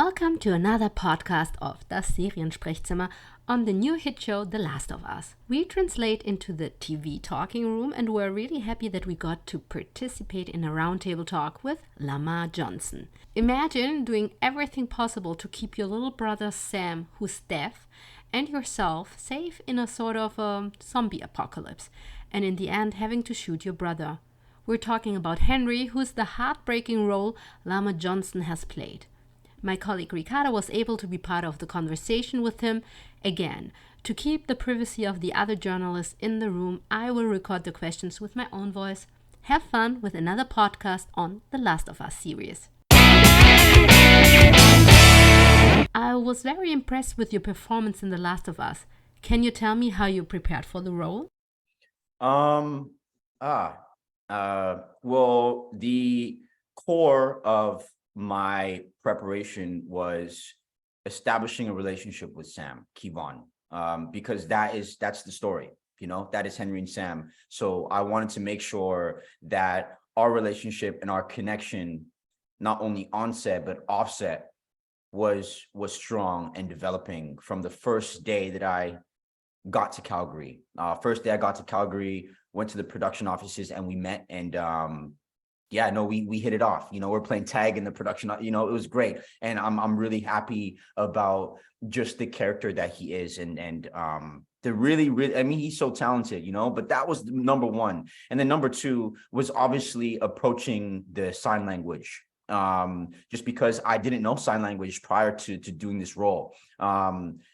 Welcome to another podcast of das Seriensprechzimmer on the new hit show The Last of Us. We translate into the TV Talkingroom and we're really happy that we got to participate in a roundtable talk with Lamar Johnson. Imagine doing everything possible to keep your little brother Sam, who's deaf, and yourself safe in a sort of zombie apocalypse, and in the end having to shoot your brother. We're talking about Henry, who's the heartbreaking role Lamar Johnson has played. My colleague Ricarda was able to be part of the conversation with him. Again, to keep the privacy of the other journalists in the room, I will record the questions with my own voice. Have fun with another podcast on The Last of Us series. I was very impressed with your performance in The Last of Us. Can you tell me how you prepared for the role? Well, the core of my preparation was establishing a relationship with Sam, Kevon, because that's the story, that is Henry and Sam. So I wanted to make sure that our relationship and our connection, not only onset but offset, was strong and developing from the first day that I got to Calgary. First day I got to Calgary, went to the production offices and we met, and we hit it off. We're playing tag in the production. It was great, and I'm really happy about just the character that he is, and the really, I mean, he's so talented, But that was number one, and then number two was obviously approaching the sign language. Just because I didn't know sign language prior to doing this role,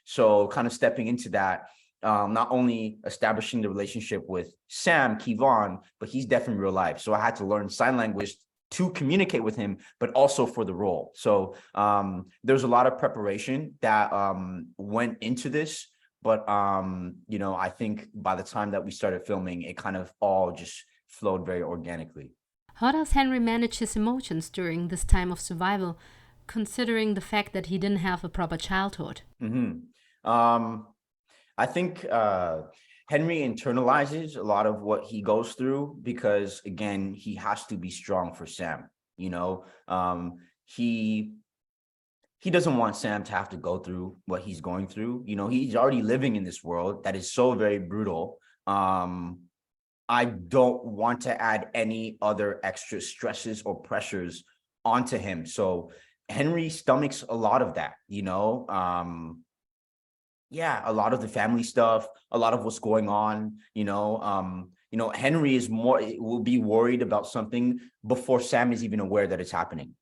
so kind of stepping into that. Not only establishing the relationship with Sam, Kevon, but he's deaf in real life. So I had to learn sign language to communicate with him, but also for the role. So there's a lot of preparation that went into this. But, I think by the time that we started filming, it kind of all just flowed very organically. How does Henry manage his emotions during this time of survival, considering the fact that he didn't have a proper childhood? I think Henry internalizes a lot of what he goes through because, again, he has to be strong for Sam. He doesn't want Sam to have to go through what he's going through. He's already living in this world that is so very brutal. I don't want to add any other extra stresses or pressures onto him. So Henry stomachs a lot of that, a lot of the family stuff, a lot of what's going on, Henry will be worried about something before Sam is even aware that it's happening,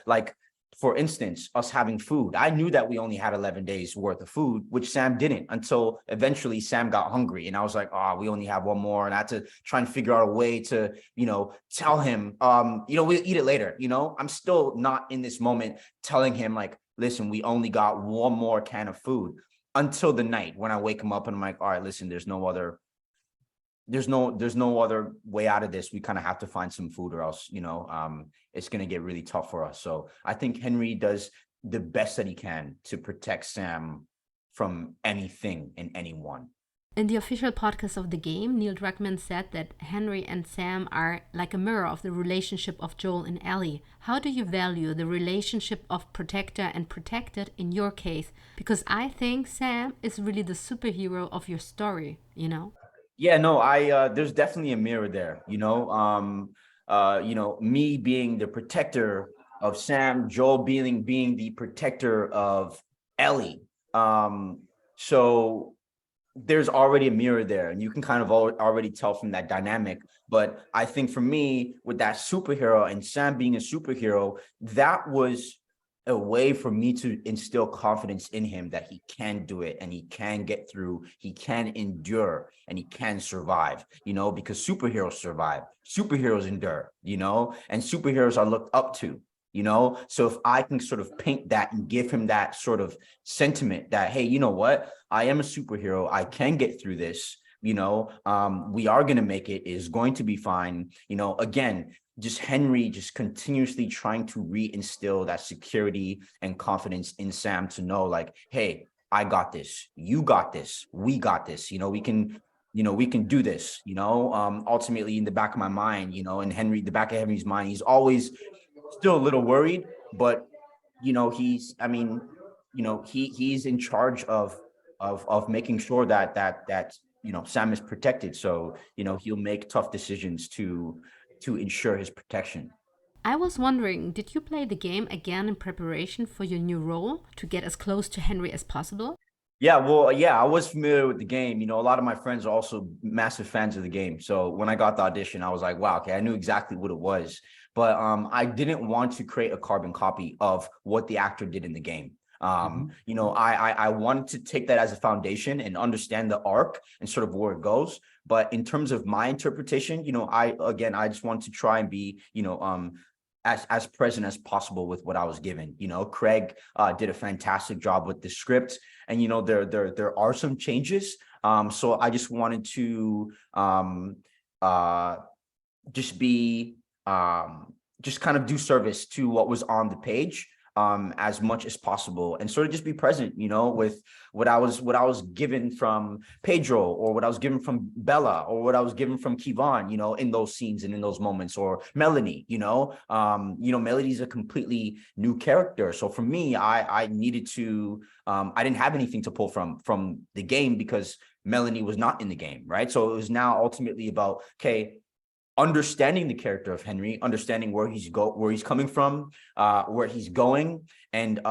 like, for instance, us having food. I knew that we only had 11 days worth of food, which Sam didn't, until eventually Sam got hungry. And I was like, we only have one more. And I had to try and figure out a way to, tell him, we'll eat it later. I'm still not in this moment telling him, like, listen, we only got one more can of food. Until the night when I wake him up and I'm like, all right, listen, there's no other way out of this. We kind of have to find some food, or else, it's going to get really tough for us. So I think Henry does the best that he can to protect Sam from anything and anyone. In the official podcast of the game, Neil Druckmann said that Henry and Sam are like a mirror of the relationship of Joel and Ellie. How do you value the relationship of protector and protected in your case? Because I think Sam is really the superhero of your story, Yeah, no, there's definitely a mirror there, me being the protector of Sam, Joel being the protector of Ellie. So there's already a mirror there, and you can kind of already tell from that dynamic. But I think for me, with that superhero and Sam being a superhero, that was a way for me to instill confidence in him that he can do it, and he can get through, he can endure, and he can survive, because superheroes survive, superheroes endure, and superheroes are looked up to. So if I can sort of paint that and give him that sort of sentiment that, hey, you know what, I am a superhero, I can get through this, we are going to make it, is going to be fine. Again, just Henry just continuously trying to reinstill that security and confidence in Sam to know, like, hey, I got this, you got this, we got this, we can do this, ultimately in the back of my mind, in the back of Henry's mind, he's always still a little worried, but I mean, he's in charge of making sure that Sam is protected. So, he'll make tough decisions to ensure his protection. I was wondering, did you play the game again in preparation for your new role to get as close to Henry as possible? Yeah, well, yeah, I was familiar with the game. A lot of my friends are also massive fans of the game. So when I got the audition, I was like, wow, okay, I knew exactly what it was. But I didn't want to create a carbon copy of what the actor did in the game. I wanted to take that as a foundation and understand the arc and sort of where it goes. But in terms of my interpretation, I just want to try and be, as present as possible with what I was given. Craig did a fantastic job with the script, and there are some changes. So I just wanted to just be just kind of do service to what was on the page as much as possible, and sort of just be present, with what I was given from Pedro, or what I was given from Bella, or what I was given from Kevon, in those scenes and in those moments, or Melanie. Melody's a completely new character. So for me, I needed to I didn't have anything to pull from the game, because Melanie was not in the game, right? So it was now ultimately about, okay, understanding the character of Henry, understanding where he's coming from, where he's going, and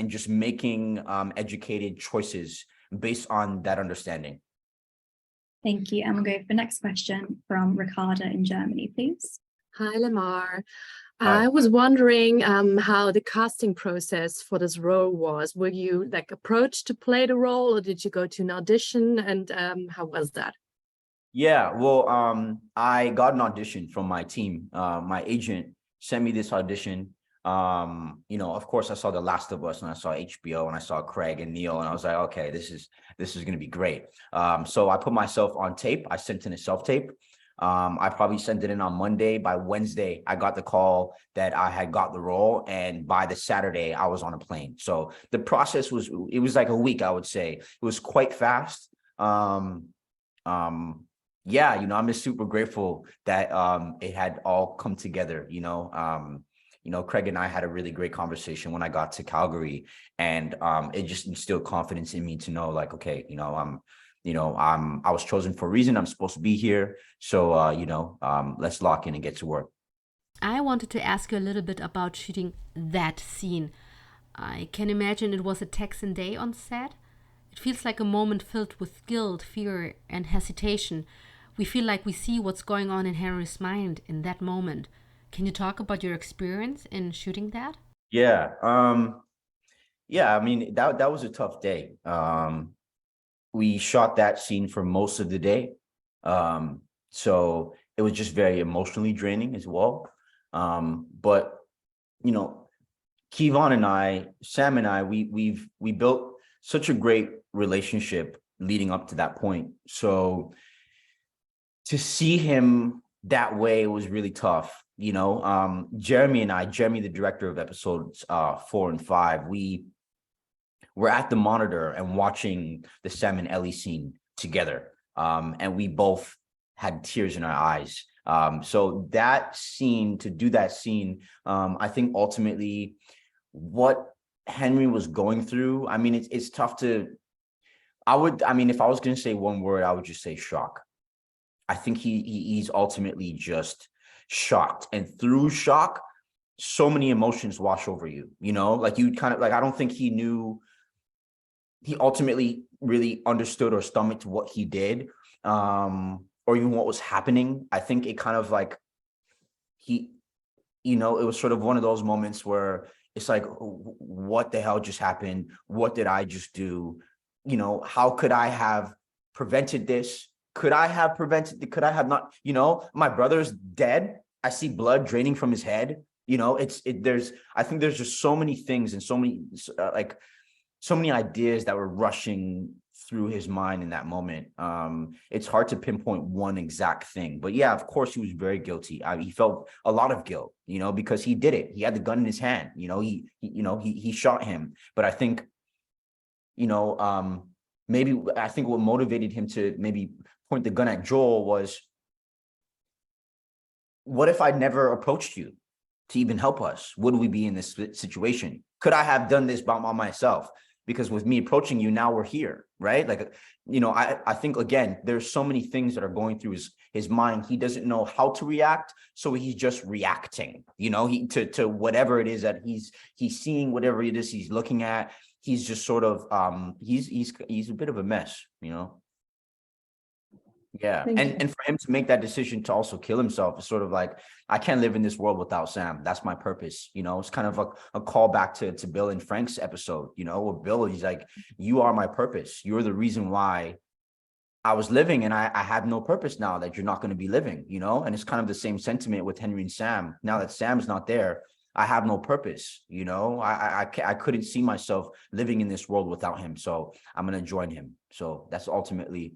just making educated choices based on that understanding. Thank you. And we'll go for the next question from Ricarda in Germany, please. Hi, Lamar. Hi. I was wondering how the casting process for this role was. Were you approached to play the role, or did you go to an audition? And how was that? Yeah, well, I got an audition from my team. My agent sent me this audition. Of course, I saw The Last of Us, and I saw HBO, and I saw Craig and Neil, and I was like, okay, this is going to be great. So I put myself on tape. I sent in a self-tape. I probably sent it in on Monday. By Wednesday, I got the call that I had got the role, and by the Saturday, I was on a plane. So the process was like a week, I would say. It was quite fast. Yeah, I'm just super grateful that it had all come together. Craig and I had a really great conversation when I got to Calgary, and it just instilled confidence in me to know, like, okay, I was chosen for a reason. I'm supposed to be here. So let's lock in and get to work. I wanted to ask you a little bit about shooting that scene. I can imagine it was a Texan day on set. It feels like a moment filled with guilt, fear, and hesitation. We feel like we see what's going on in Henry's mind in that moment. Can you talk about your experience in shooting that? Yeah. Yeah, I mean, that was a tough day. We shot that scene for most of the day. So it was just very emotionally draining as well. But Kevon and I, Sam and I, we built such a great relationship leading up to that point. So to see him that way was really tough. Jeremy, the director of episodes 4 and 5, we were at the monitor and watching the Sam and Ellie scene together. And we both had tears in our eyes. So to do that scene, I think ultimately what Henry was going through, I mean, it's tough to, if I was going to say one word, I would just say shock. I think he's ultimately just shocked, and through shock, so many emotions wash over you, like you kind of like, I don't think he ultimately really understood or stomached what he did, or even what was happening. I think it kind of like it was sort of one of those moments where it's like, what the hell just happened? What did I just do? How could I have prevented this? Could I have not, my brother's dead. I see blood draining from his head. I think there's just so many things and so many ideas that were rushing through his mind in that moment. It's hard to pinpoint one exact thing, but yeah, of course he was very guilty. He felt a lot of guilt, because he did it. He had the gun in his hand, he shot him. But I think, maybe I think what motivated him to maybe point the gun at Joel was, what if I never approached you? to even help us? Would we be in this situation? Could I have done this by myself? Because with me approaching you, now we're here, right? Like, I think, again, there's so many things that are going through his mind. He doesn't know how to react, so he's just reacting, to whatever it is that he's seeing, whatever it is he's looking at. He's just sort of, he's a bit of a mess, Yeah. And for him to make that decision to also kill himself is sort of like, I can't live in this world without Sam. That's my purpose. It's kind of a callback to Bill and Frank's episode, where Bill, he's like, you are my purpose. You're the reason why I was living, and I have no purpose now that you're not going to be living, and it's kind of the same sentiment with Henry and Sam. Now that Sam's not there, I have no purpose. I couldn't see myself living in this world without him. So I'm going to join him. So that's ultimately,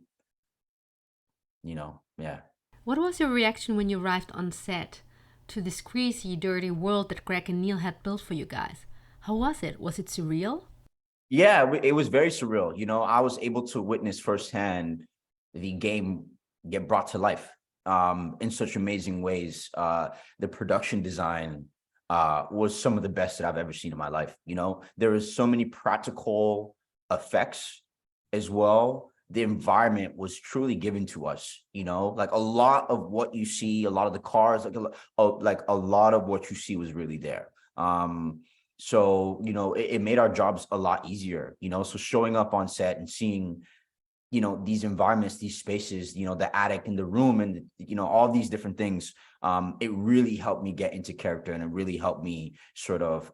yeah. What was your reaction when you arrived on set to this greasy, dirty world that Greg and Neil had built for you guys? How was it? Was it surreal? Yeah, it was very surreal. I was able to witness firsthand the game get brought to life in such amazing ways. The production design was some of the best that I've ever seen in my life. There is so many practical effects as well. The environment was truly given to us, like a lot of what you see, a lot of the cars, like a lot of what you see was really there. So, it made our jobs a lot easier, so showing up on set and seeing, these environments, these spaces, the attic and the room and, all these different things, it really helped me get into character, and it really helped me sort of,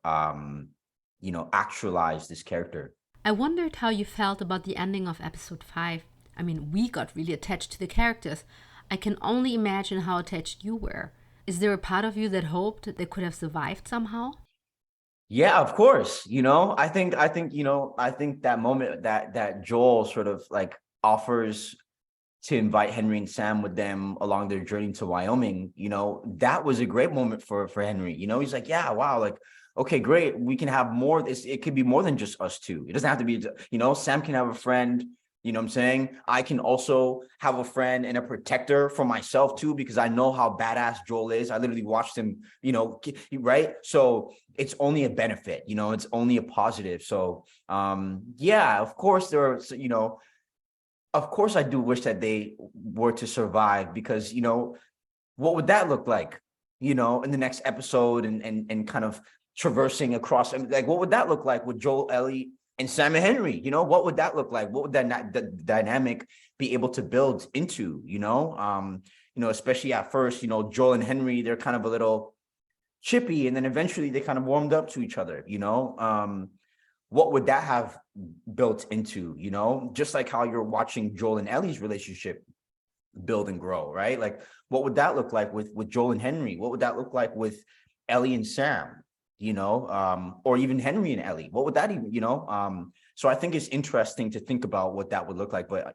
actualize this character. I wondered how you felt about the ending of episode 5. I mean, we got really attached to the characters. I can only imagine how attached you were. Is there a part of you that hoped they could have survived somehow? Yeah, of course. I think that moment that Joel sort of like offers to invite Henry and Sam with them along their journey to Wyoming, that was a great moment for Henry. He's like, yeah, wow, like, okay, great. We can have more. It could be more than just us two. It doesn't have to be, Sam can have a friend. You know what I'm saying? I can also have a friend and a protector for myself too, because I know how badass Joel is. I literally watched him, right? So it's only a benefit, it's only a positive. So yeah, of course of course I do wish that they were to survive, because, what would that look like, in the next episode and kind of traversing across, like, what would that look like with Joel, Ellie, and Sam and Henry? What would that look like? What would that dynamic be able to build into? Especially at first, Joel and Henry, they're kind of a little chippy, and then eventually they kind of warmed up to each other. What would that have built into? Just like how you're watching Joel and Ellie's relationship build and grow, right? Like, what would that look like with Joel and Henry? What would that look like with Ellie and Sam? Or even Henry and Ellie? What would that even, so I think it's interesting to think about what that would look like. But,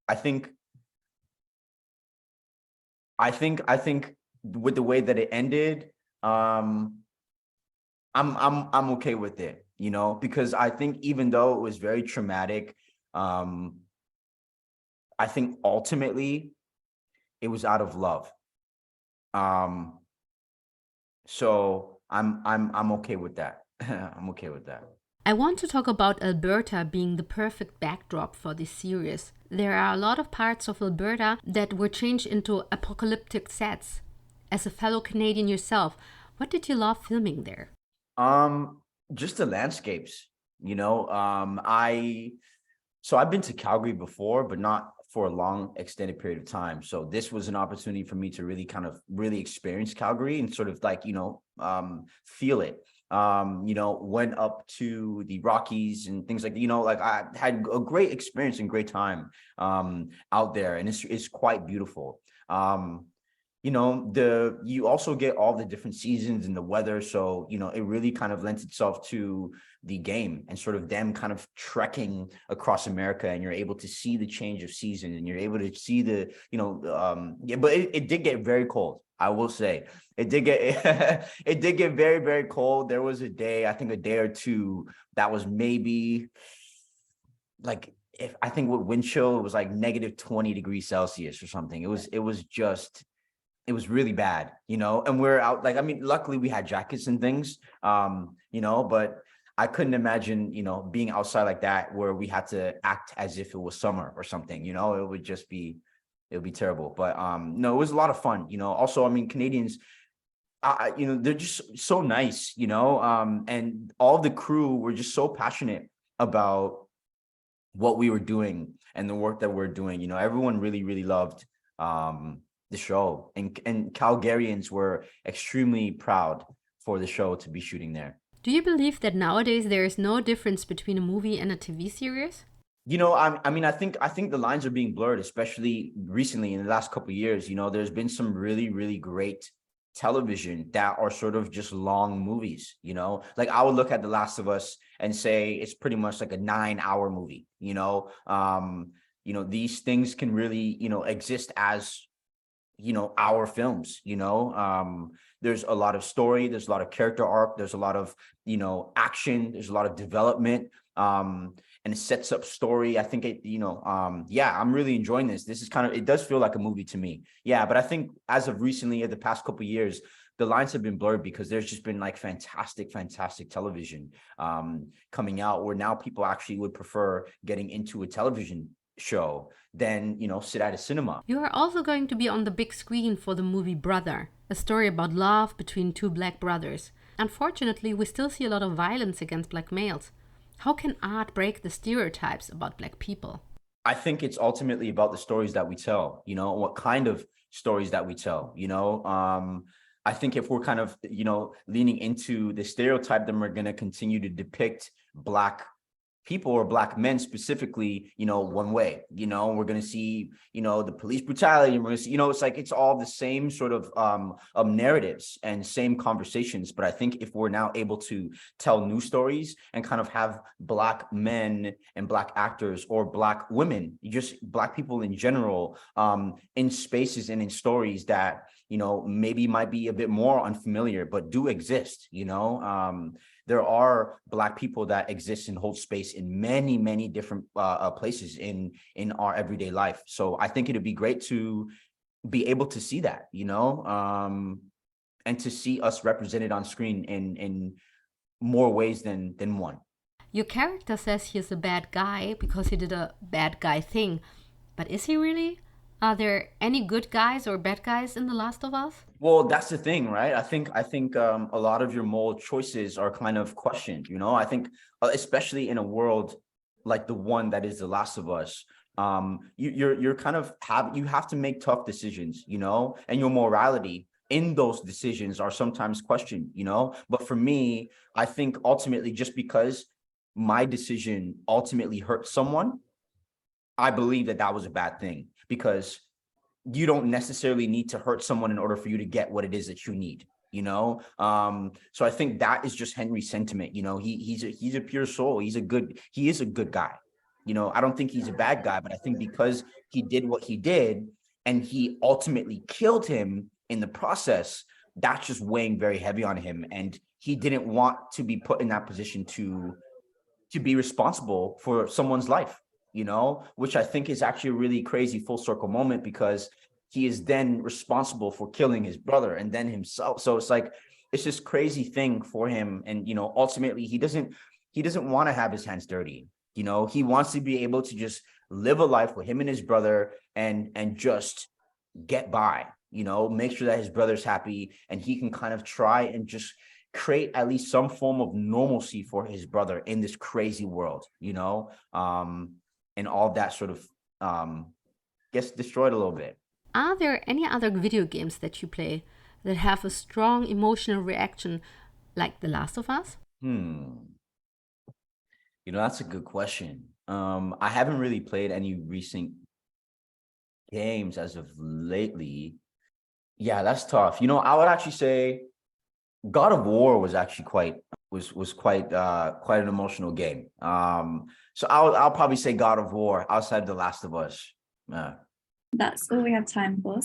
I think with the way that it ended, I'm okay with it, because I think even though it was very traumatic, I think ultimately it was out of love. So I'm okay with that. I'm okay with that. I want to talk about Alberta being the perfect backdrop for this series. There are a lot of parts of Alberta that were changed into apocalyptic sets. As a fellow Canadian yourself, what did you love filming there? Just the landscapes, I've been to Calgary before, but not for a long extended period of time. So this was an opportunity for me to really kind of really experience Calgary and sort of like, feel it. Went up to the Rockies and things like that, like I had a great experience and great time out there, and it's quite beautiful. You also get all the different seasons and the weather. So, it really kind of lends itself to the game and sort of them kind of trekking across America, and you're able to see the change of season, and you're able to see the, but it did get very cold. I will say it did get, it did get very, very cold. There was a day or two that was maybe like, I think with wind chill, it was like -20 degrees Celsius or something. It was just it was really bad, and we're out, like, I mean, luckily we had jackets and things, but I couldn't imagine, being outside like that where we had to act as if it was summer or something, it would be terrible. But no, it was a lot of fun, also, I mean, Canadians, they're just so nice, and all the crew were just so passionate about what we were doing and the work that we're doing. Everyone really, really loved the show, and Calgarians were extremely proud for the show to be shooting there. Do you believe that nowadays there is no difference between a movie and a TV series? I mean, I think the lines are being blurred, especially recently in the last couple of years. There's been some really, really great television that are sort of just long movies. Like I would look at The Last of Us and say it's pretty much like a 9-hour movie. These things can really, exist as our films. There's a lot of story, there's a lot of character arc, there's a lot of action, there's a lot of development, and it sets up story. I think I'm really enjoying this. This is it does feel like a movie to me. Yeah, but I think as of recently, the past couple of years, the lines have been blurred because there's just been like fantastic television coming out, where now people actually would prefer getting into a television show than sit at a cinema. You are also going to be on the big screen for the movie Brother, a story about love between two black brothers. Unfortunately, we still see a lot of violence against black males. How can art break the stereotypes about black people? I think it's ultimately about the stories that we tell, what kind of stories that we tell. I think if we're kind of, leaning into the stereotype, then we're going to continue to depict black people, or black men specifically, one way. We're going to see, the police brutality, and we're going to see, it's all the same sort of narratives and same conversations. But I think if we're now able to tell new stories and kind of have black men and black actors, or black women, just black people in general, in spaces and in stories that maybe might be a bit more unfamiliar, but do exist. There are black people that exist and hold space in many, many different places in our everyday life. So I think it'd be great to be able to see that, and to see us represented on screen in more ways than one. Your character says he is a bad guy because he did a bad guy thing. But is he really? Are there any good guys or bad guys in The Last of Us? Well, that's the thing, right? I think a lot of your moral choices are kind of questioned. I think especially in a world like the one that is The Last of Us, you're kind of you have to make tough decisions, and your morality in those decisions are sometimes questioned, But for me, I think ultimately, just because my decision ultimately hurt someone, I believe that was a bad thing, because you don't necessarily need to hurt someone in order for you to get what it is that you need, So I think that is just Henry's sentiment. He's a pure soul. He is a good guy. I don't think he's a bad guy, but I think because he did what he did and he ultimately killed him in the process, that's just weighing very heavy on him. And he didn't want to be put in that position to be responsible for someone's life. Which I think is actually a really crazy full circle moment, because he is then responsible for killing his brother and then himself. So it's this crazy thing for him. And, ultimately he doesn't want to have his hands dirty. He wants to be able to just live a life with him and his brother and just get by, make sure that his brother's happy, and he can kind of try and just create at least some form of normalcy for his brother in this crazy world, and all that sort of gets destroyed a little bit. Are there any other video games that you play that have a strong emotional reaction, like The Last of Us? That's a good question. I haven't really played any recent games as of lately. Yeah, that's tough. I would actually say God of War was actually quite an emotional game. So I'll probably say God of War outside The Last of Us. That's all we have time for.